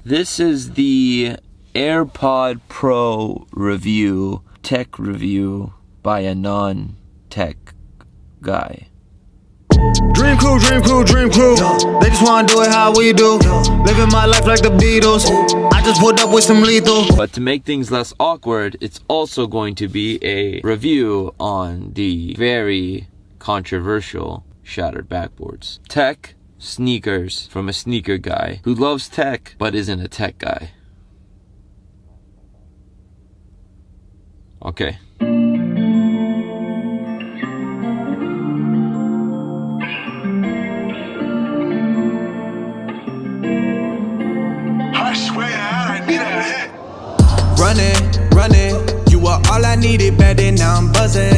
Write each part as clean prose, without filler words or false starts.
This is the AirPod Pro review, tech review by a non-tech guy. Dream crew, dream crew, dream crew. They just wanna do it how we do. Living my life like the Beatles. I just pulled up with some lethal. But to make things less awkward, it's also going to be a review on the very controversial shattered backboards. Tech sneakers from a sneaker guy who loves tech but isn't a tech guy. Okay. Running, you are all I needed back then, now I'm buzzing.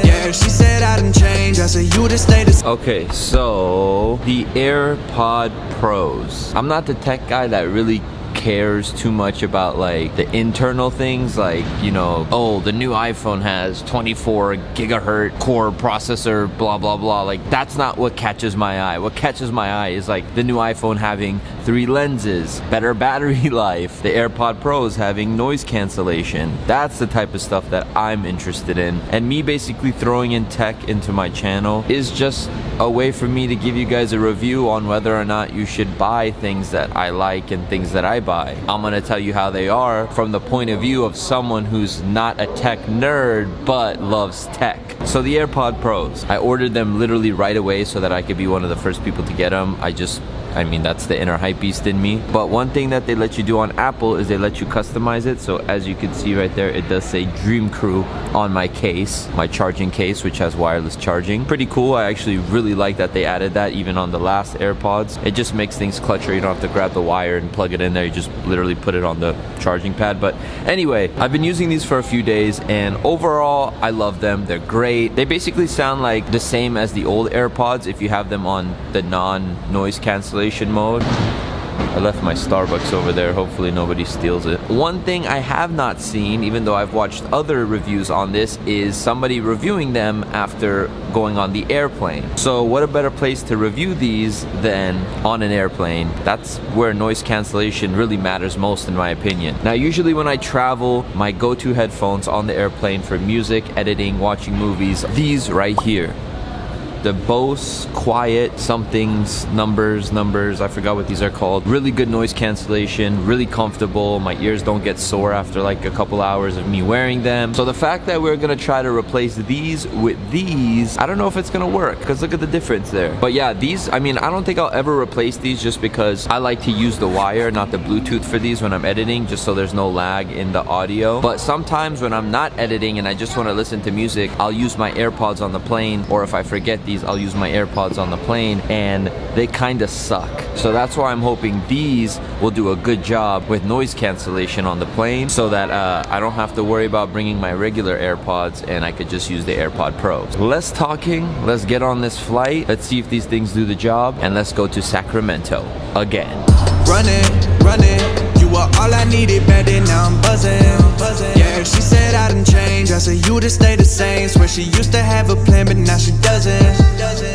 Yeah, she said I done changed, I said you just stay the same. Okay, so the AirPod Pros. I'm not the tech guy that really cares too much about like the internal things, like, you know, oh, the new iPhone has 24 gigahertz core processor, blah blah blah. Like, that's not what catches my eye. What catches my eye is like the new iPhone having 3 lenses, better battery life, the AirPod Pros having noise cancellation. That's the type of stuff that I'm interested in, and me basically throwing in tech into my channel is just a way for me to give you guys a review on whether or not you should buy things that I like and things that I buy. I'm gonna tell you how they are from the point of view of someone who's not a tech nerd but loves tech. So the AirPod Pros, I ordered them literally right away so that I could be one of the first people to get them. I mean, that's the inner hypebeast in me. But one thing that they let you do on Apple is they let you customize it. So as you can see right there, it does say Dream Crew on my case, my charging case, which has wireless charging. Pretty cool. I actually really like that they added that even on the last AirPods. It just makes things clutcher. You don't have to grab the wire and plug it in there. You just literally put it on the charging pad. But anyway, I've been using these for a few days, and overall, I love them. They're great. They basically sound like the same as the old AirPods if you have them on the non-noise cancellation mode. I left my Starbucks over there. Hopefully nobody steals it. One thing I have not seen, even though I've watched other reviews on this, is somebody reviewing them after going on the airplane. So what a better place to review these than on an airplane. That's where noise cancellation really matters most, in my opinion. Now, usually when I travel, my go-to headphones on the airplane for music, editing, watching movies, these right here. The Bose Quiet somethings, numbers, I forgot what these are called. Really good noise cancellation, really comfortable. My ears don't get sore after like a couple hours of me wearing them. So the fact that we're gonna try to replace these with these, I don't know if it's gonna work, because look at the difference there. But yeah, these, I mean, I don't think I'll ever replace these just because I like to use the wire, not the Bluetooth for these when I'm editing, just so there's no lag in the audio. But sometimes when I'm not editing and I just wanna listen to music, I'll use my AirPods on the plane, or if I forget these, I'll use my AirPods on the plane, and they kind of suck. So that's why I'm hoping these will do a good job with noise cancellation on the plane, so that I don't have to worry about bringing my regular AirPods and I could just use the AirPod Pros. Less talking, let's get on this flight. Let's see if these things do the job, and let's go to Sacramento again. Running, you are all I needed back then, now I'm buzzing. Yeah, she said I done changed, I said you just stay the same. Swear she used to have a plan, but now she doesn't.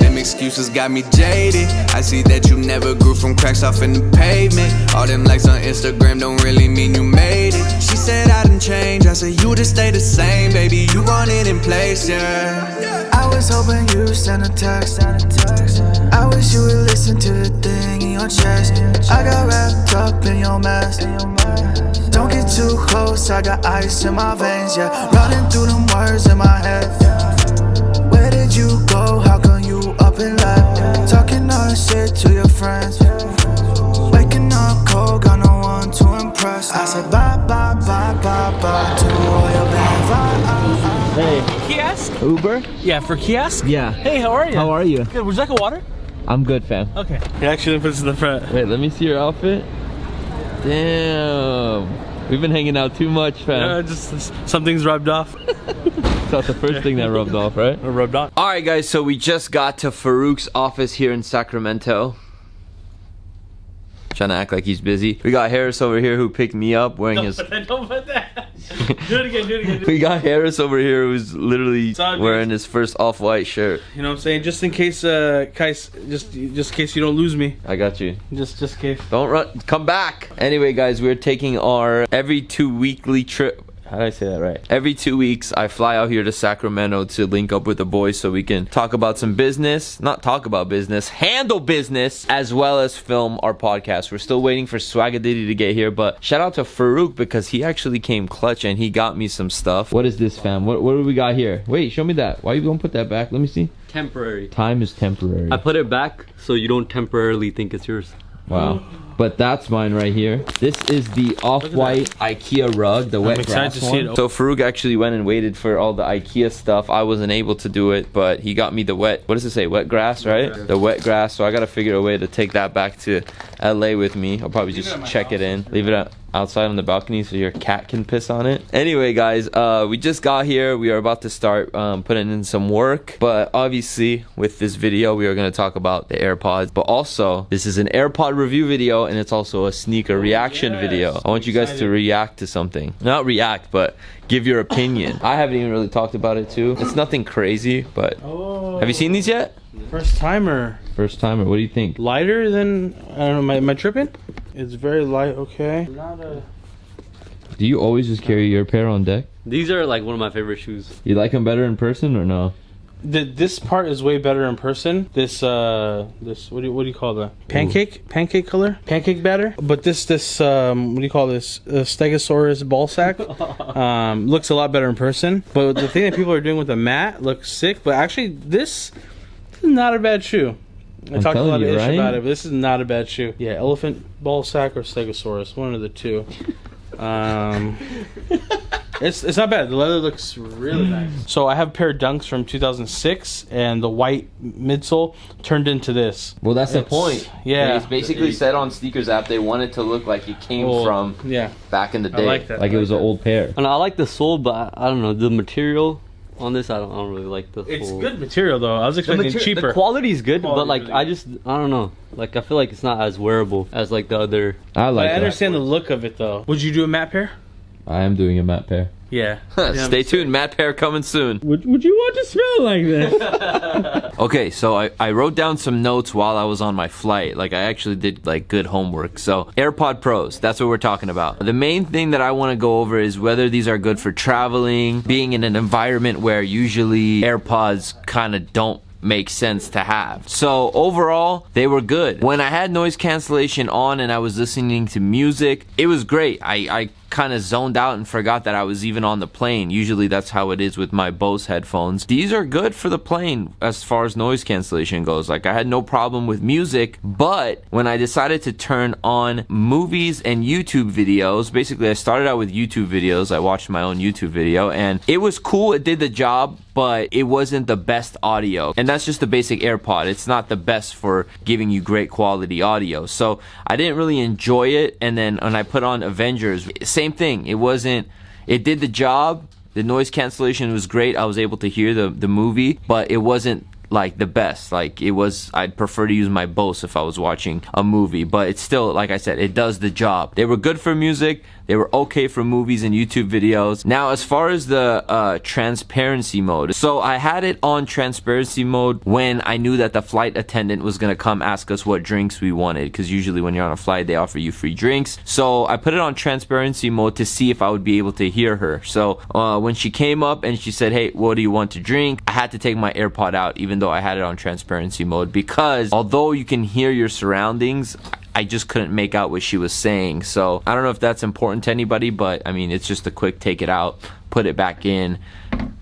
Them excuses got me jaded. I see that you never grew from cracks off in the pavement. All them likes on Instagram don't really mean you made it. She said I done changed, I said you just stay the same. Baby, you want it in place, yeah. I was hoping you'd send a text. I wish you would listen to the thing in your chest. I got wrapped up in your mess. Don't get too close, I got ice in my veins, yeah. Running through them words in my head. Where did you go? How come you up and left? Talking all this shit to your friends. Waking up cold, got no one to impress. I said bye, bye, bye, bye, bye to all your bad vibes. Hey. Kiosk? Uber? Yeah, for kiosk? Yeah. Hey, how are you? How are you? Good. Would you like a water? I'm good, fam. Okay. He actually puts in the front. Wait, let me see your outfit. Damn. We've been hanging out too much, fam. Yeah, just something's rubbed off. That's the first thing that rubbed off, right? Rubbed off. All right, guys, so we just got to Farouk's office here in Sacramento. trying to act like he's busy. We got Harris over here who picked me up wearing his... Don't put that. Do it again. We got Harris over here who's literally Sorry, wearing his first off-white shirt. You know what I'm saying? Just in case, Kais, just in case you don't lose me. I got you. Just in case. Don't run. Come back. Anyway, guys, we're taking our every 2 weekly trip. How did I say that right? Every 2 weeks, I fly out here to Sacramento to link up with the boys so we can talk about some business. Not talk about business, handle business, as well as film our podcast. We're still waiting for Swagadiddy to get here, but shout out to Farouk because he actually came clutch and he got me some stuff. What is this, fam? What do we got here? Wait, show me that. Why you gonna put that back? Let me see. Temporary. Time is temporary. I put it back so you don't temporarily think it's yours. Wow. But that's mine right here. This is the off-white IKEA rug, the wet grass one. So Farouk actually went and waited for all the IKEA stuff. I wasn't able to do it, but he got me the wet, what does it say? Wet grass, right? The wet grass. So I gotta figure a way to take that back to LA with me. I'll probably just check it in. Leave it outside on the balcony so your cat can piss on it. Anyway, guys, we just got here. We are about to start putting in some work. But obviously, with this video, we are gonna talk about the AirPods. But also, this is an AirPod review video, and it's also a sneaker reaction video. I want you guys to react to something. Not react, but give your opinion. I haven't even really talked about it too. It's nothing crazy, but have you seen these yet? First timer. First timer. What do you think? Lighter than, I don't know, am I tripping? It's very light, okay. Do you always just carry your pair on deck? These are like one of my favorite shoes. You like them better in person or no? This part is way better in person. This what do you call that? Pancake color, pancake batter. But this what do you call this? Stegosaurus ball sack looks a lot better in person. But the thing that people are doing with the mat looks sick. But actually, this is not a bad shoe. I talked a lot of ish about it, but this is not a bad shoe. Yeah, elephant ball sack or Stegosaurus, one of the two. It's not bad. The leather looks really nice. So I have a pair of Dunks from 2006, and the white midsole turned into this. Well, that's the point. Yeah. It's basically said on Sneakers app they want it to look like it came from back in the day. I like that. Like it was an old pair. And I like the sole, but I don't know, the material on this, I don't really like the It's sole. good material though. I was expecting cheaper. The quality is good, but like I don't know. Like I feel like it's not as wearable as like the other. I understand the look of it though. Would you do a matte pair? I am doing a matte pair. Yeah. Stay tuned, matte pair coming soon. Would you want to smell like this? Okay, so I wrote down some notes while I was on my flight. Like I actually did like good homework. So AirPod Pros, that's what we're talking about. The main thing that I want to go over is whether these are good for traveling, being in an environment where usually AirPods kind of don't make sense to have. So overall, they were good. When I had noise cancellation on and I was listening to music, it was great. I kind of zoned out and forgot that I was even on the plane. Usually that's how it is with my Bose headphones. These are good for the plane as far as noise cancellation goes. Like I had no problem with music, but when I decided to turn on movies and YouTube videos, basically I started out with YouTube videos. I watched my own YouTube video and it was cool. It did the job, but it wasn't the best audio. And that's just the basic AirPod. It's not the best for giving you great quality audio. So I didn't really enjoy it. And then when I put on Avengers, same thing. It did the job. The noise cancellation was great. I was able to hear the movie, but it wasn't like the best. Like it was, I'd prefer to use my Bose if I was watching a movie, but it's still, like I said, it does the job. They were good for music. They were okay for movies and YouTube videos. Now, as far as the transparency mode, so I had it on transparency mode when I knew that the flight attendant was gonna come ask us what drinks we wanted, because usually when you're on a flight, they offer you free drinks. So I put it on transparency mode to see if I would be able to hear her. So when she came up and she said, "Hey, what do you want to drink?" I had to take my AirPod out, even though I had it on transparency mode, because although you can hear your surroundings, I just couldn't make out what she was saying. So I don't know if that's important to anybody, but I mean, it's just a quick take it out, put it back in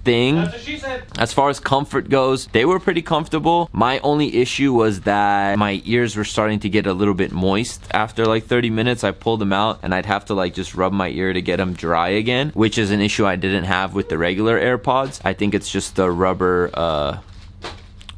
thing. That's what she said. As far as comfort goes, they were pretty comfortable. My only issue was that my ears were starting to get a little bit moist. After like 30 minutes, I pulled them out and I'd have to like just rub my ear to get them dry again, which is an issue I didn't have with the regular AirPods. I think it's just the rubber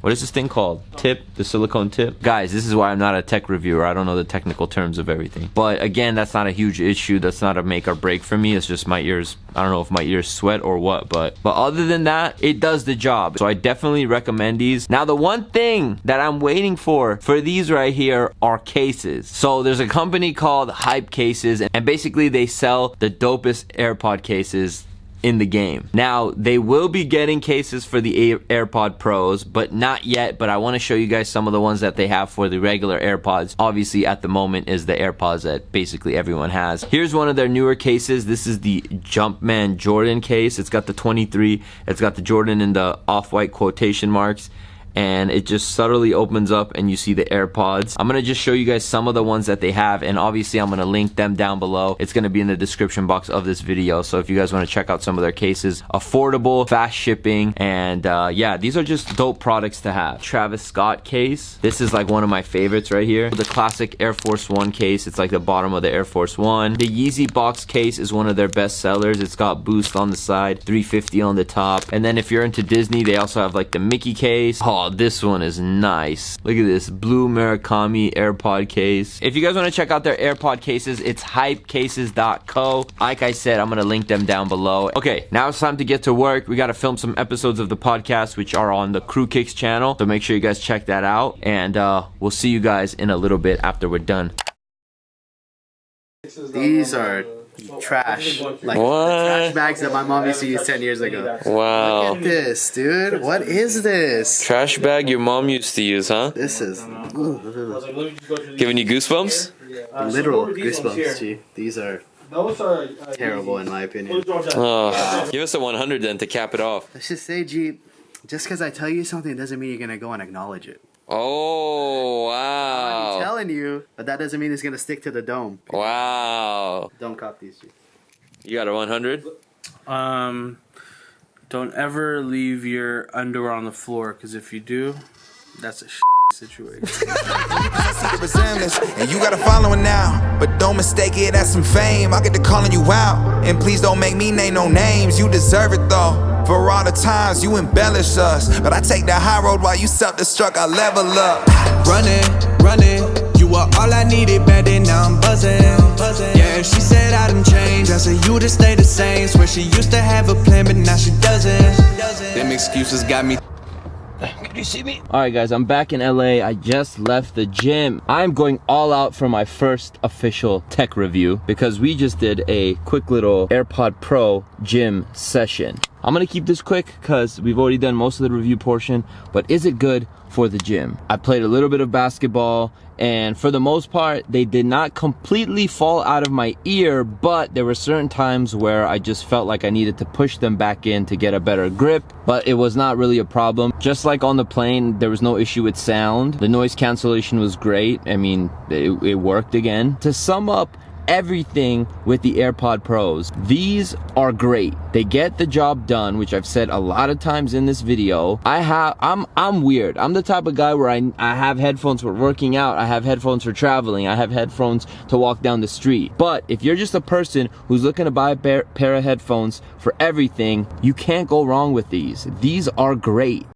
what is this thing called? Tip, the silicone tip. Guys, this is why I'm not a tech reviewer. I don't know the technical terms of everything. But again, that's not a huge issue. That's not a make or break for me. It's just my ears. I don't know if my ears sweat or what, but other than that, it does the job. So I definitely recommend these. Now, the one thing that I'm waiting for these right here are cases. So there's a company called HYPEBEAST, and basically they sell the dopest AirPod cases in the game. Now, they will be getting cases for the AirPod Pros, but not yet. But I want to show you guys some of the ones that they have for the regular AirPods. Obviously, at the moment is the AirPods that basically everyone has. Here's one of their newer cases. This is the Jumpman Jordan case. It's got the 23. It's got the Jordan in the off-white quotation marks. And it just subtly opens up and you see the AirPods. I'm gonna just show you guys some of the ones that they have, and obviously I'm gonna link them down below. It's gonna be in the description box of this video, so if you guys want to check out some of their cases, affordable, fast shipping, and yeah, these are just dope products to have. Travis Scott case. This is like one of my favorites right here. The classic Air Force One case. It's like the bottom of the Air Force One. The Yeezy box case is one of their best sellers. It's got Boost on the side, 350 on the top, and then if you're into Disney, they also have like the Mickey case. Oh, this one is nice. Look at this blue Murakami AirPod case. If you guys want to check out their AirPod cases, it's hypecases.co. Like I said, I'm gonna link them down below. Okay, now it's time to get to work. We gotta film some episodes of the podcast, which are on the Crew Kicks channel, so make sure you guys check that out, and we'll see you guys in a little bit after we're done. These are trash. Like the trash bags that my mom used to use 10 years ago. Wow. Look at this, dude. What is this? Trash bag your mom used to use, huh? This is Giving you goosebumps? literal goosebumps, G. These are terrible in my opinion. Oh, give us a 100 then to cap it off. Let's just say, G, just because I tell you something doesn't mean you're going to go and acknowledge it. Oh, wow. I'm telling you, but that doesn't mean it's going to stick to the dome. Wow. Don't cop these, G. You got a 100? Don't ever leave your underwear on the floor, because if you do, that's a situation. I see the resemblance, and you got a following now. But don't mistake it as some fame. I'll get to calling you out. And please don't make me name no names. You deserve it though. For all the times you embellish us. But I take the high road while you self-destruct. I level up. Running. You were all I needed back then, now I'm buzzing. Yeah, she said I done changed. I said you just stay the same. Swear she used to have a plan, but now she doesn't. Them excuses got me. Can you see me? Alright guys, I'm back in LA. I just left the gym. I'm going all out for my first official tech review because we just did a quick little AirPod Pro gym session. I'm gonna keep this quick because we've already done most of the review portion, but is it good for the gym? I played a little bit of basketball, and for the most part, they did not completely fall out of my ear, but there were certain times where I just felt like I needed to push them back in to get a better grip, but it was not really a problem. Just like on the plane, there was no issue with sound. The noise cancellation was great. I mean, it worked again. To sum up everything with the AirPod Pros, these are great. They get the job done, which I've said a lot of times in this video. I'm weird. I'm the type of guy where I have headphones for working out, I have headphones for traveling, I have headphones to walk down the street. But if you're just a person who's looking to buy a pair of headphones for everything, you can't go wrong with these. These are great.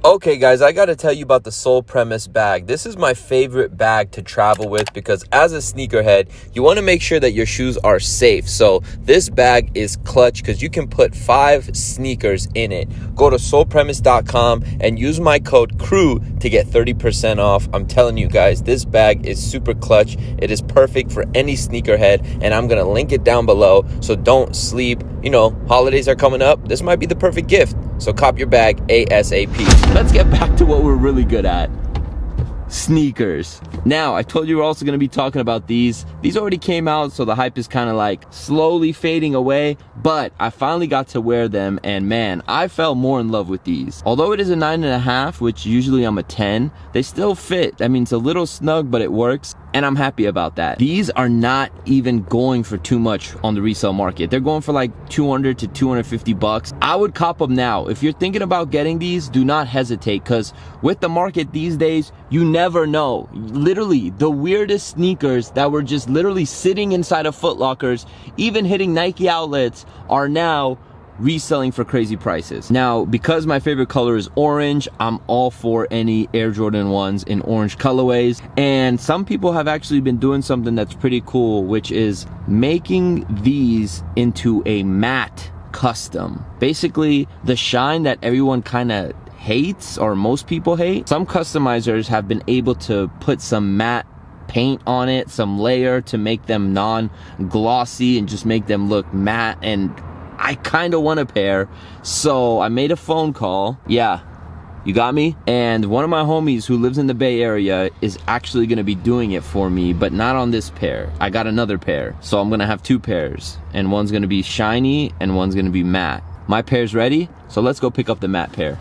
Okay guys, I gotta tell you about the Sole Premise bag. This is my favorite bag to travel with because as a sneakerhead, you wanna make sure that your shoes are safe. So this bag is clutch because you can put 5 sneakers in it. Go to solepremise.com and use my code CREW to get 30% off. I'm telling you guys, this bag is super clutch. It is perfect for any sneakerhead, and I'm gonna link it down below, so don't sleep. You know, holidays are coming up. This might be the perfect gift. So cop your bag ASAP. Let's get back to what we're really good at. Sneakers. Now, I told you we're also going to be talking about these. These already came out, so the hype is kind of like slowly fading away, but I finally got to wear them, and man, I fell more in love with these. Although it is a 9.5, which usually I'm a 10, they still fit. I mean, it's a little snug, but it works, and I'm happy about that. These are not even going for too much on the resale market. They're going for like 200 to 250 bucks. I would cop them now. If you're thinking about getting these, do not hesitate, because with the market these days, you never know. Literally, the weirdest sneakers that were just literally sitting inside of Foot Lockers, even hitting Nike outlets, are now reselling for crazy prices. Now, because my favorite color is orange, I'm all for any Air Jordan 1s in orange colorways. And some people have actually been doing something that's pretty cool, which is making these into a matte custom. Basically, the shine that everyone kind of hates, or most people hate, some customizers have been able to put some matte paint on it, some layer to make them non-glossy and just make them look matte, and I kind of want a pair. So I made a phone call. Yeah, you got me? And one of my homies who lives in the Bay Area is actually gonna be doing it for me, but not on this pair. I got another pair. So I'm gonna have 2 pairs, and one's gonna be shiny and one's gonna be matte. My pair's ready, so let's go pick up the matte pair.